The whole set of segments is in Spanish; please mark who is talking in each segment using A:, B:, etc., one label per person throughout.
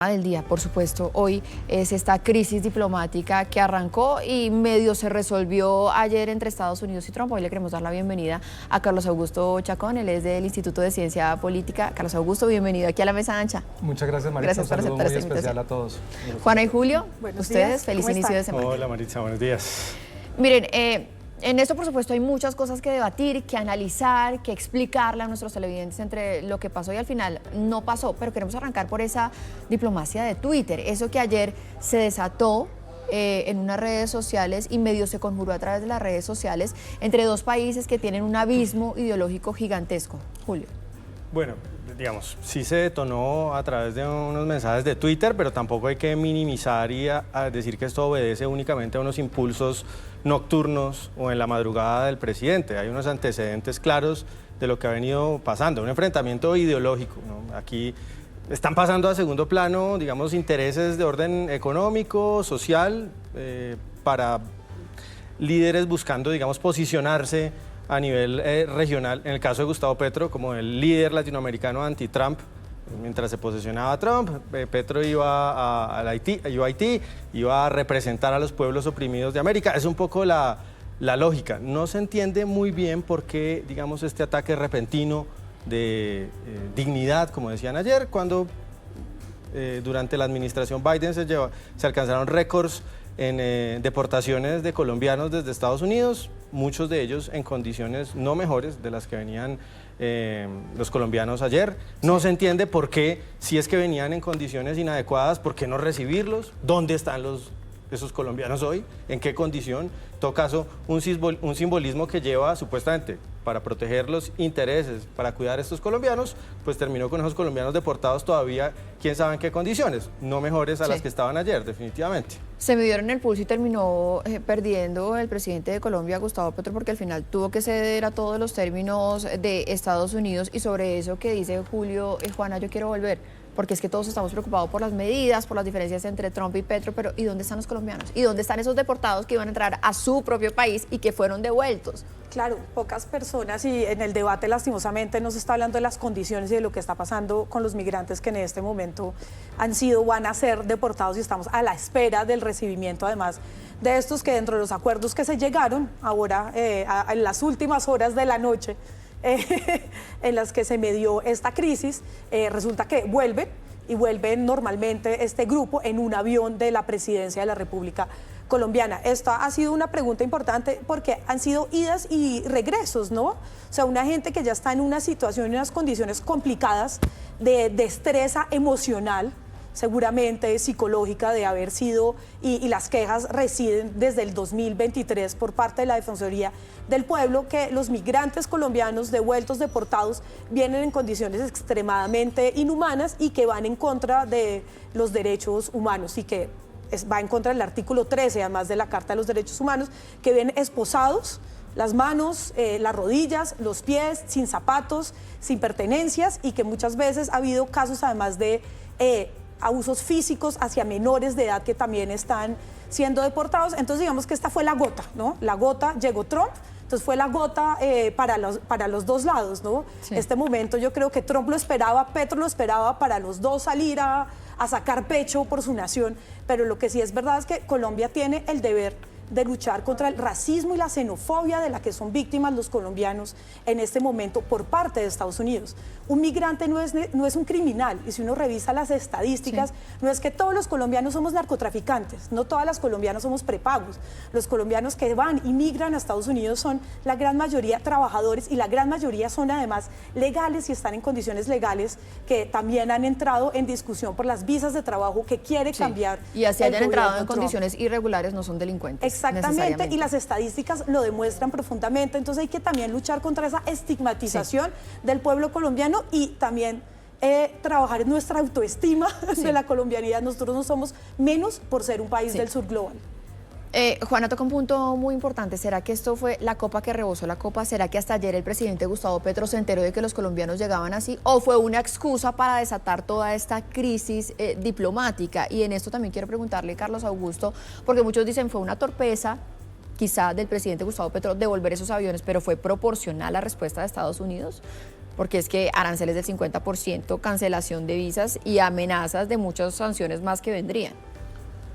A: Del día, por supuesto, hoy es esta crisis diplomática que arrancó y medio se resolvió ayer entre Estados Unidos y Trump. Hoy le queremos dar la bienvenida a Carlos Augusto Chacón, él es del Instituto de Ciencia Política. Carlos Augusto, bienvenido aquí a la mesa ancha.
B: Muchas gracias, Maritza.
A: Gracias por aceptar esta invitación.
B: A todos.
A: Juana y Julio,
C: Buenos
A: ustedes,
C: días.
A: feliz
C: ¿Cómo
A: inicio de
C: están?
A: semana.
B: Hola, Maritza, buenos días.
A: Miren, en esto, por supuesto, hay muchas cosas que debatir, que analizar, que explicarle a nuestros televidentes entre lo que pasó y al final no pasó, pero queremos arrancar por esa diplomacia de Twitter, eso que ayer se desató en unas redes sociales y medio se conjuró a través de las redes sociales entre dos países que tienen un abismo ideológico gigantesco. Julio.
D: Bueno, digamos, sí se detonó a través de unos mensajes de Twitter, pero tampoco hay que minimizar y a decir que esto obedece únicamente a unos impulsos nocturnos o en la madrugada del presidente. Hay unos antecedentes claros de lo que ha venido pasando, un enfrentamiento ideológico, ¿no? Aquí están pasando a segundo plano, digamos, intereses de orden económico, social, para líderes buscando, digamos, posicionarse a nivel regional, en el caso de Gustavo Petro, como el líder latinoamericano anti-Trump. Mientras se posesionaba Trump, Petro iba a Haití, iba a representar a los pueblos oprimidos de América. Es un poco la lógica. No se entiende muy bien por qué, digamos, este ataque repentino de dignidad, como decían ayer, cuando durante la administración Biden se alcanzaron récords en deportaciones de colombianos desde Estados Unidos, muchos de ellos en condiciones no mejores de las que venían los colombianos ayer. No se entiende por qué, si es que venían en condiciones inadecuadas, ¿por qué no recibirlos? ¿Dónde están esos colombianos hoy? ¿En qué condición? En todo caso, un simbolismo que lleva supuestamente para proteger los intereses, para cuidar a estos colombianos, pues terminó con esos colombianos deportados todavía, quién sabe en qué condiciones, no mejores a las que estaban ayer, definitivamente.
A: Se midieron el pulso y terminó perdiendo el presidente de Colombia, Gustavo Petro, porque al final tuvo que ceder a todos los términos de Estados Unidos. Y sobre eso que dice Julio, Juana, yo quiero volver, porque es que todos estamos preocupados por las medidas, por las diferencias entre Trump y Petro, pero ¿y dónde están los colombianos? ¿Y dónde están esos deportados que iban a entrar a su propio país y que fueron devueltos?
C: Claro, pocas personas, y en el debate lastimosamente no se está hablando de las condiciones y de lo que está pasando con los migrantes que en este momento van a ser deportados, y estamos a la espera del recibimiento, además de estos, que dentro de los acuerdos que se llegaron ahora en las últimas horas de la noche en las que se medió esta crisis, resulta que vuelven normalmente este grupo en un avión de la Presidencia de la República Colombiana. Esta ha sido una pregunta importante porque han sido idas y regresos, ¿no? O sea, una gente que ya está en una situación, en unas condiciones complicadas de destreza emocional, seguramente psicológica, de haber sido, y las quejas residen desde el 2023 por parte de la Defensoría del Pueblo, que los migrantes colombianos devueltos, deportados, vienen en condiciones extremadamente inhumanas y que van en contra de los derechos humanos, y que va en contra del artículo 13, además de la Carta de los Derechos Humanos, que vienen esposados, las manos, las rodillas, los pies, sin zapatos, sin pertenencias, y que muchas veces ha habido casos además de abusos físicos hacia menores de edad que también están siendo deportados. Entonces digamos que esta fue la gota, ¿no? La gota, llegó Trump, entonces fue la gota para los dos lados, ¿no? Sí. Este momento yo creo que Trump lo esperaba, Petro lo esperaba, para los dos salir a sacar pecho por su nación, pero lo que sí es verdad es que Colombia tiene el deber de luchar contra el racismo y la xenofobia de la que son víctimas los colombianos en este momento por parte de Estados Unidos. Un migrante no es un criminal, y si uno revisa las estadísticas, sí, no es que todos los colombianos somos narcotraficantes, no todas las colombianas somos prepagos. Los colombianos que van y migran a Estados Unidos son la gran mayoría trabajadores, y la gran mayoría son además legales y están en condiciones legales, que también han entrado en discusión por las visas de trabajo que quiere cambiar.
A: Y así hayan entrado en condiciones irregulares, no son delincuentes.
C: Exactamente, y las estadísticas lo demuestran profundamente. Entonces hay que también luchar contra esa estigmatización del pueblo colombiano, y también trabajar en nuestra autoestima de la colombianidad. Nosotros no somos menos por ser un país del sur global.
A: Juana toca un punto muy importante. ¿Será que esto fue la copa que rebosó la copa? ¿Será que hasta ayer el presidente Gustavo Petro se enteró de que los colombianos llegaban así? ¿O fue una excusa para desatar toda esta crisis diplomática? Y en esto también quiero preguntarle, Carlos Augusto, porque muchos dicen fue una torpeza, quizá del presidente Gustavo Petro, devolver esos aviones, pero ¿fue proporcional la respuesta de Estados Unidos? porque es que aranceles del 50%, cancelación de visas y amenazas de muchas sanciones más que vendrían.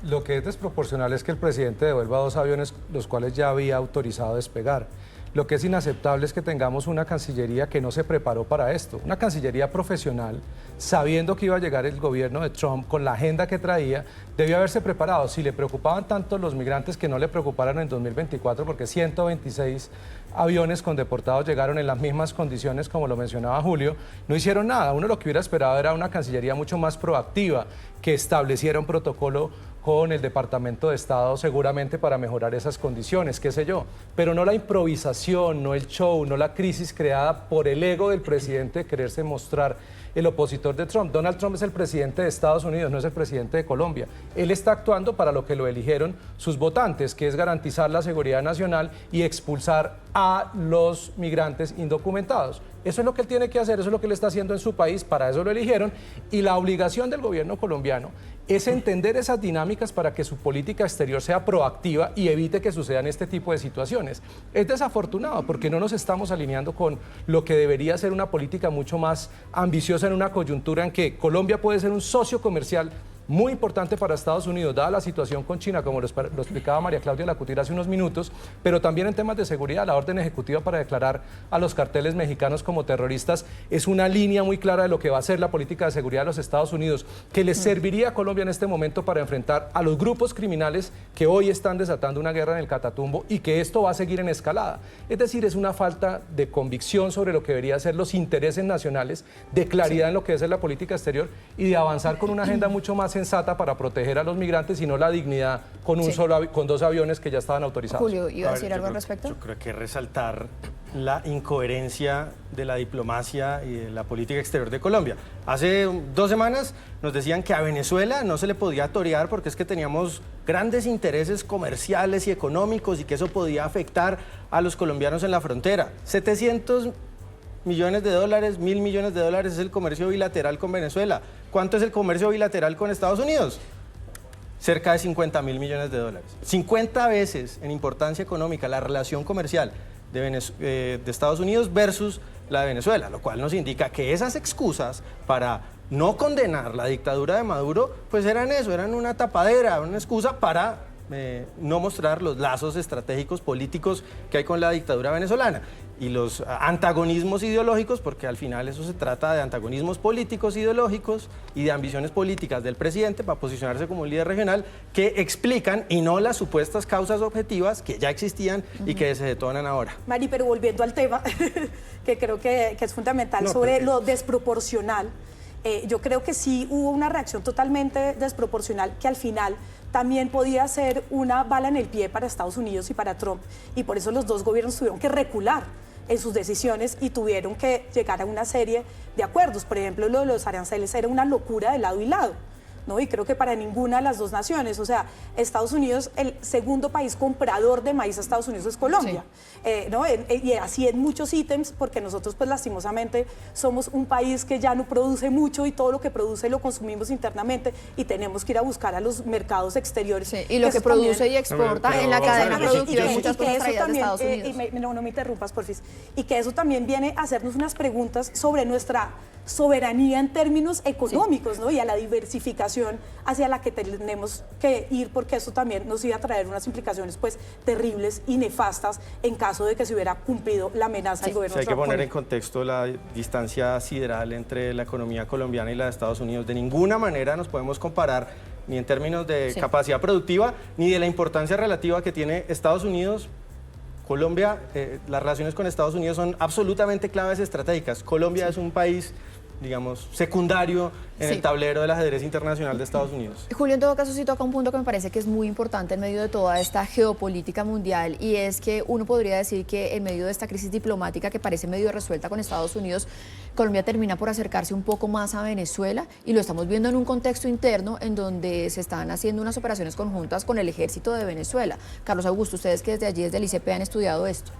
B: Lo que es desproporcional es que el presidente devuelva 2 aviones, los cuales ya había autorizado despegar. Lo que es inaceptable es que tengamos una Cancillería que no se preparó para esto, una Cancillería profesional, sabiendo que iba a llegar el gobierno de Trump con la agenda que traía, debió haberse preparado. Si le preocupaban tanto los migrantes, que no le preocuparan en 2024, porque 126 aviones con deportados llegaron en las mismas condiciones como lo mencionaba Julio, no hicieron nada. Uno lo que hubiera esperado era una Cancillería mucho más proactiva, que estableciera un protocolo con el Departamento de Estado seguramente para mejorar esas condiciones, qué sé yo, pero no la improvisación, no el show, no la crisis creada por el ego del presidente de quererse mostrar el opositor de Trump. Donald Trump es el presidente de Estados Unidos, no es el presidente de Colombia. Él está actuando para lo que lo eligieron sus votantes, que es garantizar la seguridad nacional y expulsar a los migrantes indocumentados. Eso es lo que él tiene que hacer, eso es lo que él está haciendo en su país, para eso lo eligieron, y la obligación del gobierno colombiano es entender esas dinámicas para que su política exterior sea proactiva y evite que sucedan este tipo de situaciones. Es desafortunado porque no nos estamos alineando con lo que debería ser una política mucho más ambiciosa en una coyuntura en que Colombia puede ser un socio comercial muy importante para Estados Unidos, dada la situación con China, como lo explicaba María Claudia Lacutir hace unos minutos, pero también en temas de seguridad. La orden ejecutiva para declarar a los carteles mexicanos como terroristas es una línea muy clara de lo que va a ser la política de seguridad de los Estados Unidos, que les serviría a Colombia en este momento para enfrentar a los grupos criminales que hoy están desatando una guerra en el Catatumbo, y que esto va a seguir en escalada. Es decir, es una falta de convicción sobre lo que deberían ser los intereses nacionales, de claridad en lo que es la política exterior y de avanzar con una agenda mucho más sensata para proteger a los migrantes y no la dignidad con con 2 aviones que ya estaban autorizados.
A: Julio, ¿iba a decir algo al respecto?
D: Yo creo que resaltar la incoherencia de la diplomacia y de la política exterior de Colombia. Hace 2 semanas nos decían que a Venezuela no se le podía torear porque es que teníamos grandes intereses comerciales y económicos y que eso podía afectar a los colombianos en la frontera. 700 millones de dólares, 1.000 millones de dólares es el comercio bilateral con Venezuela. ¿Cuánto es el comercio bilateral con Estados Unidos? Cerca de 50.000 millones de dólares. 50 veces en importancia económica la relación comercial de Estados Unidos versus la de Venezuela, lo cual nos indica que esas excusas para no condenar la dictadura de Maduro, pues eran eso, eran una tapadera, una excusa para no mostrar los lazos estratégicos políticos que hay con la dictadura venezolana y los antagonismos ideológicos, porque al final eso se trata de antagonismos políticos, ideológicos y de ambiciones políticas del presidente para posicionarse como un líder regional, que explican y no las supuestas causas objetivas que ya existían y que se detonan ahora.
C: Mari, pero volviendo al tema, que creo que es fundamental, sobre lo desproporcional. Yo creo que sí hubo una reacción totalmente desproporcional que al final también podía ser una bala en el pie para Estados Unidos y para Trump, y por eso los 2 gobiernos tuvieron que recular en sus decisiones y tuvieron que llegar a una serie de acuerdos. Por ejemplo, lo de los aranceles era una locura de lado y lado, ¿no? Y creo que para ninguna de las 2 naciones, o sea, Estados Unidos, el segundo país comprador de maíz a Estados Unidos es Colombia, ¿no? Y así en muchos ítems, porque nosotros pues lastimosamente somos un país que ya no produce mucho y todo lo que produce lo consumimos internamente y tenemos que ir a buscar a los mercados exteriores.
A: Sí, y lo que produce también, y exporta en la cadena productiva hay muchas cosas traídas de Estados Unidos.
C: No me interrumpas, porfis. Y que eso también viene a hacernos unas preguntas sobre nuestra soberanía en términos económicos, ¿no? Y a la diversificación hacia la que tenemos que ir, porque eso también nos iba a traer unas implicaciones pues terribles y nefastas en caso de que se hubiera cumplido la amenaza del gobierno.
D: Hay que poner en contexto la distancia sideral entre la economía colombiana y la de Estados Unidos. De ninguna manera nos podemos comparar ni en términos de capacidad productiva ni de la importancia relativa que tiene Estados Unidos. Colombia, las relaciones con Estados Unidos son absolutamente claves estratégicas. Colombia es un país, digamos, secundario en el tablero del ajedrez internacional de Estados Unidos.
A: Julio, en todo caso, sí toca un punto que me parece que es muy importante en medio de toda esta geopolítica mundial, y es que uno podría decir que en medio de esta crisis diplomática que parece medio resuelta con Estados Unidos, Colombia termina por acercarse un poco más a Venezuela, y lo estamos viendo en un contexto interno en donde se están haciendo unas operaciones conjuntas con el ejército de Venezuela. Carlos Augusto, ustedes que desde allí, desde el ICP, han estudiado esto.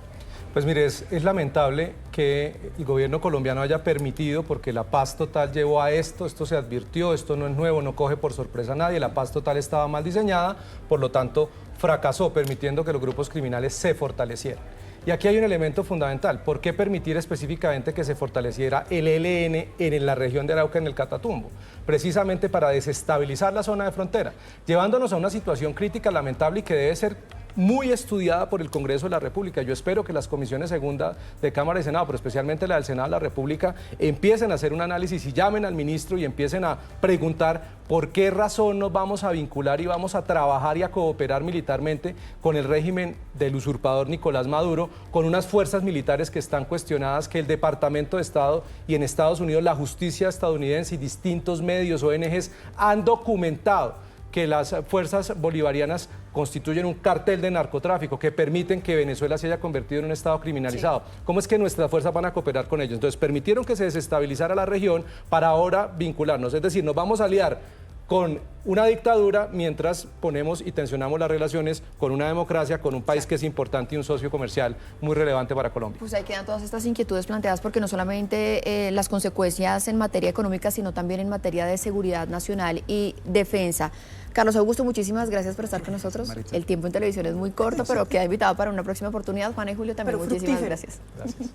B: Pues mire, es lamentable que el gobierno colombiano haya permitido, porque la paz total llevó a esto se advirtió, esto no es nuevo, no coge por sorpresa a nadie, la paz total estaba mal diseñada, por lo tanto fracasó, permitiendo que los grupos criminales se fortalecieran. Y aquí hay un elemento fundamental. ¿Por qué permitir específicamente que se fortaleciera el ELN en la región de Arauca, en el Catatumbo? Precisamente para desestabilizar la zona de frontera, llevándonos a una situación crítica, lamentable y que debe ser muy estudiada por el Congreso de la República. Yo espero que las comisiones segunda de Cámara y Senado, pero especialmente la del Senado de la República, empiecen a hacer un análisis y llamen al ministro y empiecen a preguntar por qué razón nos vamos a vincular y vamos a trabajar y a cooperar militarmente con el régimen del usurpador Nicolás Maduro, con unas fuerzas militares que están cuestionadas, que el Departamento de Estado y en Estados Unidos la justicia estadounidense y distintos medios, ONGs, han documentado que las fuerzas bolivarianas constituyen un cartel de narcotráfico que permiten que Venezuela se haya convertido en un estado criminalizado. Sí. ¿Cómo es que nuestras fuerzas van a cooperar con ellos? Entonces permitieron que se desestabilizara la región para ahora vincularnos. Es decir, nos vamos a aliar con una dictadura mientras ponemos y tensionamos las relaciones con una democracia, con un país que es importante y un socio comercial muy relevante para Colombia.
A: Pues ahí quedan todas estas inquietudes planteadas porque no solamente las consecuencias en materia económica, sino también en materia de seguridad nacional y defensa. Carlos Augusto, muchísimas gracias por estar con nosotros. El tiempo en televisión es muy corto, pero queda invitado para una próxima oportunidad. Juana y Julio también, muchísimas gracias.